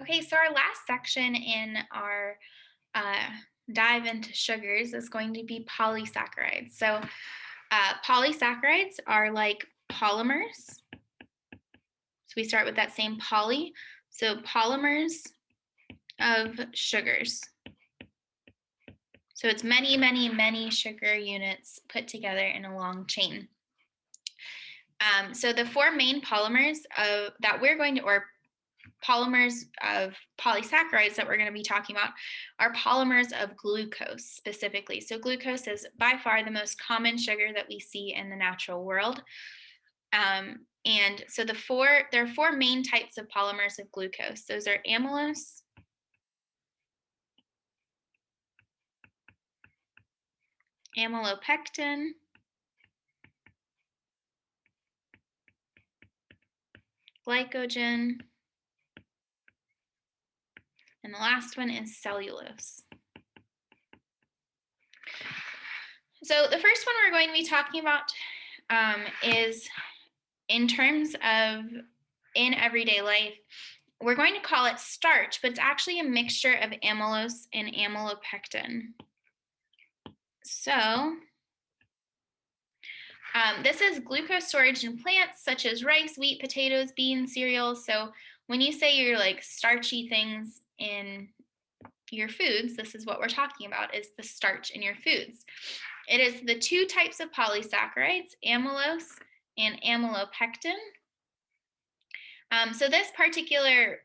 Okay, so our last section in our uh, dive into sugars is going to be polysaccharides. So, polysaccharides are like polymers. So, we start with that same poly. So, polymers of sugars. So, it's many, many, many sugar units put together in a long chain. So, the four main polymers that we're going to, or polymers of polysaccharides that we're going to be talking about are polymers of glucose specifically. So glucose is by far the most common sugar that we see in the natural world. And so there are four main types of polymers of glucose. Those are amylose, amylopectin, glycogen, and the last one is cellulose. So the first one we're going to be talking about is in terms of in everyday life. We're going to call it starch, but it's actually a mixture of amylose and amylopectin. So this is glucose storage in plants such as rice, wheat, potatoes, beans, cereals. So when you say you're like starchy things in your foods, this is what we're talking about, is the starch in your foods. It is the two types of polysaccharides, amylose and amylopectin. So this particular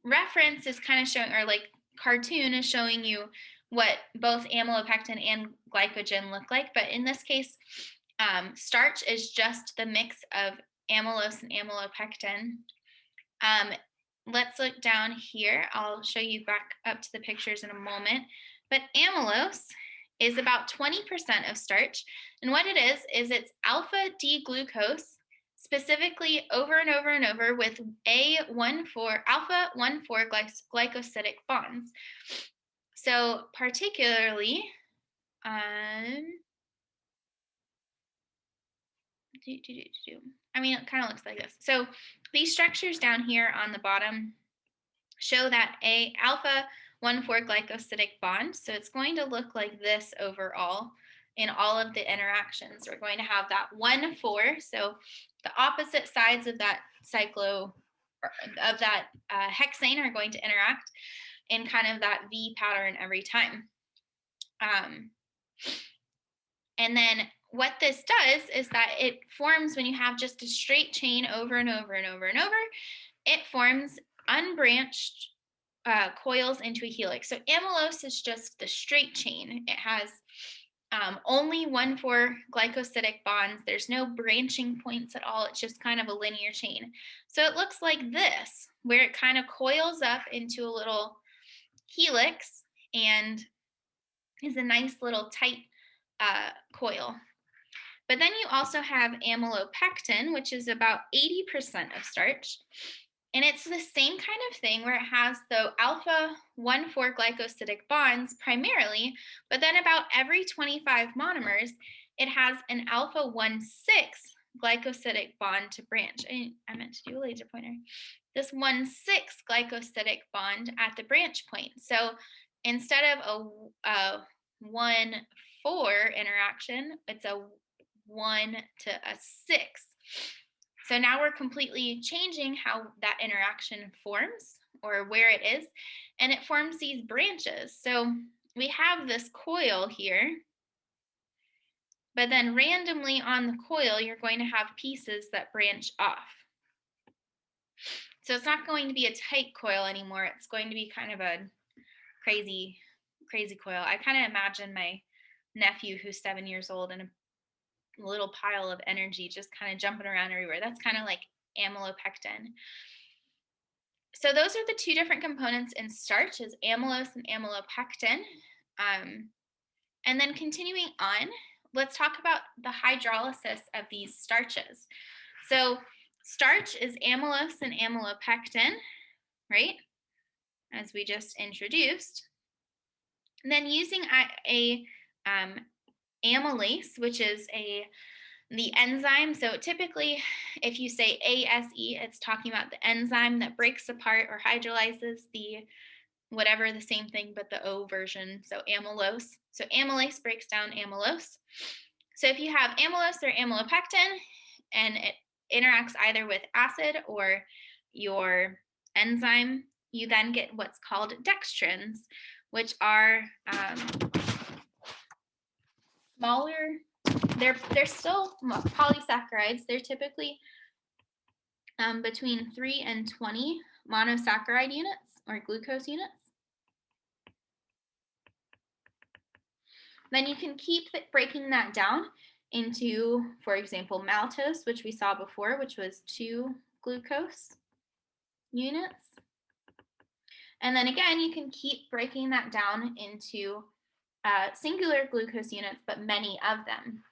reference is kind of showing, or like cartoon is showing you what both amylopectin and glycogen look like. But in this case, starch is just the mix of amylose and amylopectin. Let's look down here. I'll show you back up to the pictures in a moment. But amylose is about 20% of starch. And what it is it's alpha D glucose, specifically over and over and over with alpha 1,4 glycosidic bonds. So particularly, I mean, it kind of looks like this. So these structures down here on the bottom show that alpha 1,4 glycosidic bond. So it's going to look like this overall in all of the interactions. We're going to have that 1,4. So the opposite sides of that hexane are going to interact in kind of that V pattern every time. And then what this does is that it forms, when you have just a straight chain over and over and over and over, it forms unbranched coils into a helix. So amylose is just the straight chain. It has only 1,4 glycosidic bonds. There's no branching points at all. It's just kind of a linear chain. So it looks like this, where it kind of coils up into a little helix and is a nice little tight coil. But then you also have amylopectin, which is about 80% of starch. And it's the same kind of thing where it has the alpha 1,4 glycosidic bonds primarily, but then about every 25 monomers, it has an alpha 1,6 glycosidic bond to branch. I meant to do a laser pointer. This 1,6 glycosidic bond at the branch point. So instead of a 1,4 interaction, it's a 1 to a 6. So now we're completely changing how that interaction forms or where it is, and it forms these branches. So we have this coil here, but then randomly on the coil, you're going to have pieces that branch off. So it's not going to be a tight coil anymore. It's going to be kind of a crazy coil. I kind of imagine my nephew who's 7 years old and a little pile of energy just kind of jumping around everywhere. That's kind of like amylopectin. So those are the two different components in starch, is amylose and amylopectin. And then continuing on, let's talk about the hydrolysis of these starches. So starch is amylose and amylopectin, right? As we just introduced. And then using a amylase, which is the enzyme. So typically, if you say ASE, it's talking about the enzyme that breaks apart or hydrolyzes the whatever, the same thing, but the O version. So amylose. So amylase breaks down amylose. So if you have amylose or amylopectin and it interacts either with acid or your enzyme, you then get what's called dextrins, which are smaller. They're still polysaccharides. They're typically between 3 and 20 monosaccharide units or glucose units. Then you can keep breaking that down into, for example, maltose, which we saw before, which was 2 glucose units. And then again, you can keep breaking that down into singular glucose units, but many of them.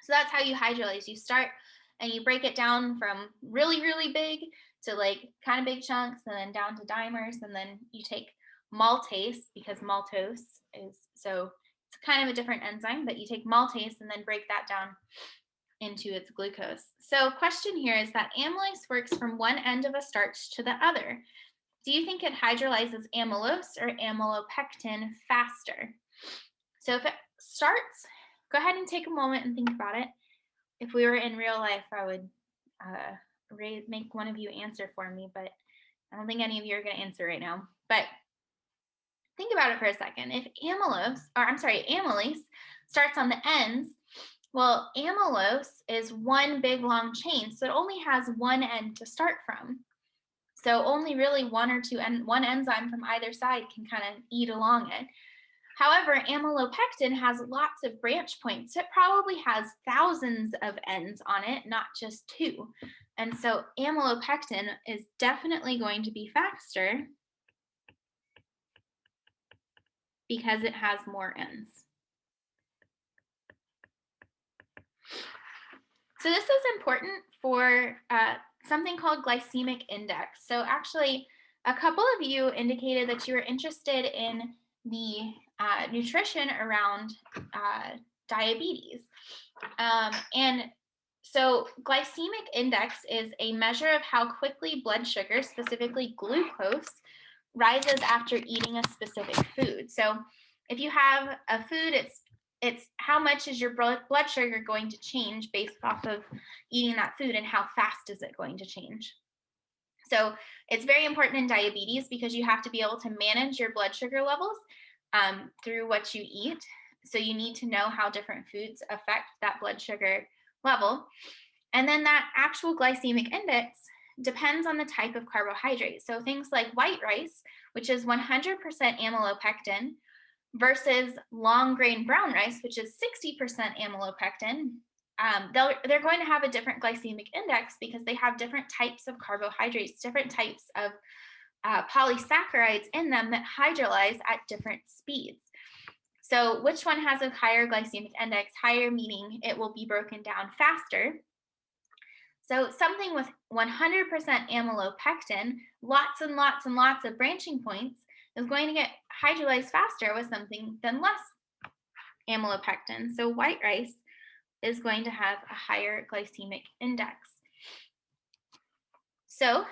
So that's how you hydrolyze. You start and you break it down from really, really big to like kind of big chunks, and then down to dimers, and then you take maltase, because maltose is, so it's kind of a different enzyme, but you take maltase and then break that down into its glucose. So question here is that amylase works from one end of a starch to the other. Do you think it hydrolyzes amylose or amylopectin faster? So if it starts, go ahead and take a moment and think about it. If we were in real life, I would make one of you answer for me, but I don't think any of you are going to answer right now. But think about it for a second. If amylase starts on the ends, well, amylose is one big long chain, so it only has one end to start from. So only really one enzyme from either side can kind of eat along it. However, amylopectin has lots of branch points. It probably has thousands of ends on it, not just 2. And so amylopectin is definitely going to be faster because it has more ends. So this is important for something called glycemic index. So actually, a couple of you indicated that you were interested in the nutrition around diabetes. And so glycemic index is a measure of how quickly blood sugar, specifically glucose, rises after eating a specific food. So if you have a food, it's how much is your blood sugar going to change based off of eating that food, and how fast is it going to change. So it's very important in diabetes because you have to be able to manage your blood sugar levels through what you eat. So you need to know how different foods affect that blood sugar level. And then that actual glycemic index depends on the type of carbohydrate. So things like white rice, which is 100% amylopectin, versus long grain brown rice, which is 60% amylopectin, they're going to have a different glycemic index because they have different types of carbohydrates, different types of polysaccharides in them that hydrolyze at different speeds. So which one has a higher glycemic index? Higher meaning it will be broken down faster. So something with 100% amylopectin, lots and lots and lots of branching points, is going to get hydrolyzed faster with something than less amylopectin. So white rice is going to have a higher glycemic index. So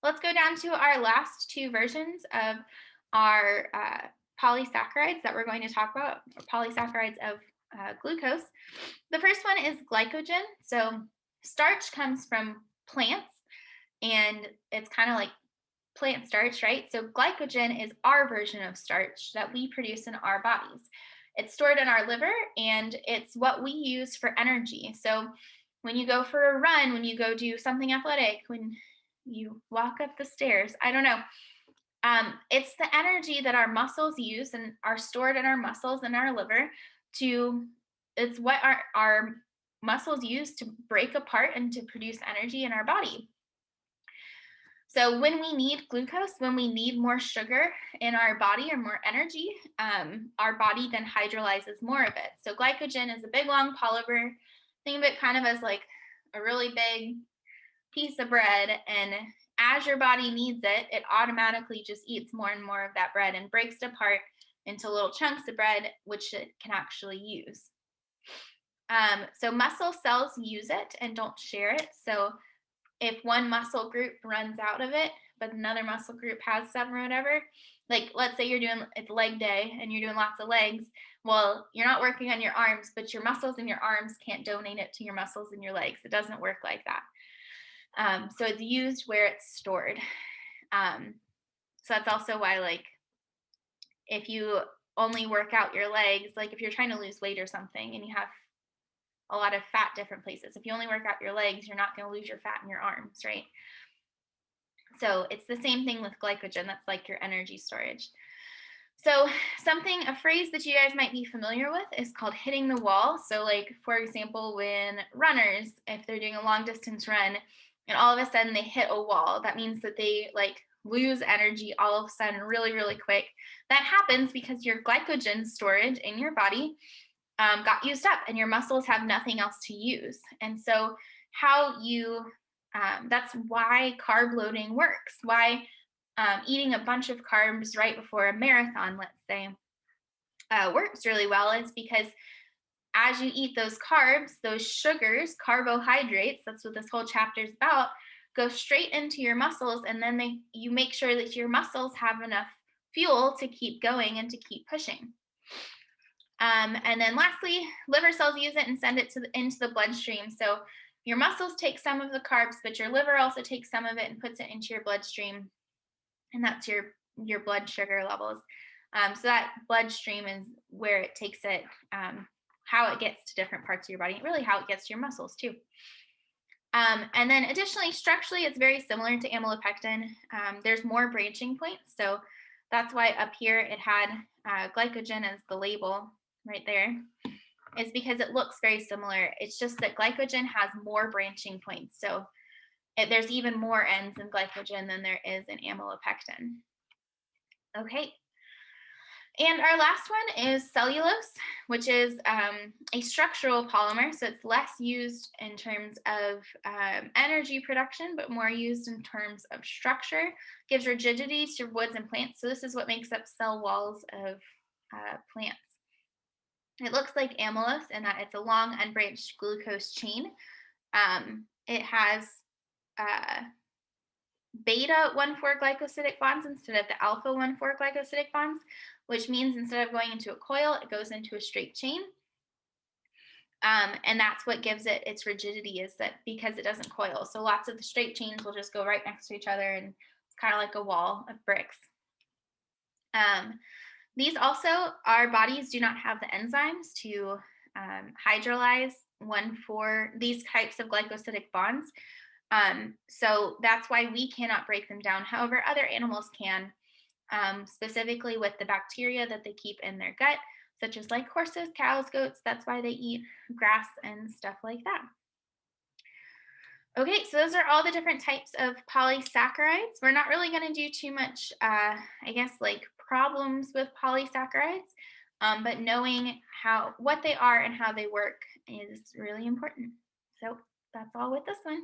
let's go down to our last 2 versions of our polysaccharides that we're going to talk about, polysaccharides of glucose. The first one is glycogen. So starch comes from plants, and it's kind of like plant starch, right? So glycogen is our version of starch that we produce in our bodies. It's stored in our liver, and it's what we use for energy. So when you go for a run, when you go do something athletic, when you walk up the stairs, I don't know, it's the energy that our muscles use and are stored in our muscles and our liver it's what our muscles use to break apart and to produce energy in our body. So when we need glucose, when we need more sugar in our body or more energy, our body then hydrolyzes more of it. So glycogen is a big long polymer. Think of it kind of as like a really big piece of bread, and as your body needs it, it automatically just eats more and more of that bread and breaks it apart into little chunks of bread, which it can actually use. So muscle cells use it and don't share it. So if one muscle group runs out of it, but another muscle group has some or whatever, like let's say it's leg day and you're doing lots of legs. Well, you're not working on your arms, but your muscles in your arms can't donate it to your muscles in your legs. It doesn't work like that. So it's used where it's stored. So that's also why, like, if you only work out your legs, like if you're trying to lose weight or something and you have a lot of fat different places, if you only work out your legs, you're not going to lose your fat in your arms, right? So it's the same thing with glycogen. That's like your energy storage. So a phrase that you guys might be familiar with is called hitting the wall. So like, for example, when runners, if they're doing a long distance run and all of a sudden they hit a wall, that means that they like lose energy all of a sudden really, really quick. That happens because your glycogen storage in your body got used up and your muscles have nothing else to use. And so that's why carb loading works, why eating a bunch of carbs right before a marathon, let's say, works really well, is because as you eat those carbs, those sugars, carbohydrates, that's what this whole chapter is about, go straight into your muscles, and then you make sure that your muscles have enough fuel to keep going and to keep pushing. And then lastly, liver cells use it and send it into the bloodstream. So your muscles take some of the carbs, but your liver also takes some of it and puts it into your bloodstream. And that's your blood sugar levels. So that bloodstream is where it takes it, how it gets to different parts of your body, really how it gets to your muscles too. And then additionally, structurally, it's very similar to amylopectin. There's more branching points. So that's why up here it had glycogen as the label right there. It's because it looks very similar. It's just that glycogen has more branching points. So there's even more ends in glycogen than there is in amylopectin. Okay. And our last one is cellulose, which is a structural polymer. So it's less used in terms of energy production, but more used in terms of structure. Gives rigidity to woods and plants. So this is what makes up cell walls of plants. It looks like amylose in that it's a long unbranched glucose chain. It has beta 1,4 glycosidic bonds instead of the alpha 1,4 glycosidic bonds, which means instead of going into a coil, it goes into a straight chain. And that's what gives it its rigidity, is that because it doesn't coil. So lots of the straight chains will just go right next to each other, and it's kind of like a wall of bricks. These also, our bodies do not have the enzymes to hydrolyze these types of glycosidic bonds. So that's why we cannot break them down. However, other animals can, specifically with the bacteria that they keep in their gut, such as like horses, cows, goats. That's why they eat grass and stuff like that. Okay, so those are all the different types of polysaccharides. We're not really going to do too much, I guess, like problems with polysaccharides, but knowing what they are and how they work is really important. So that's all with this one.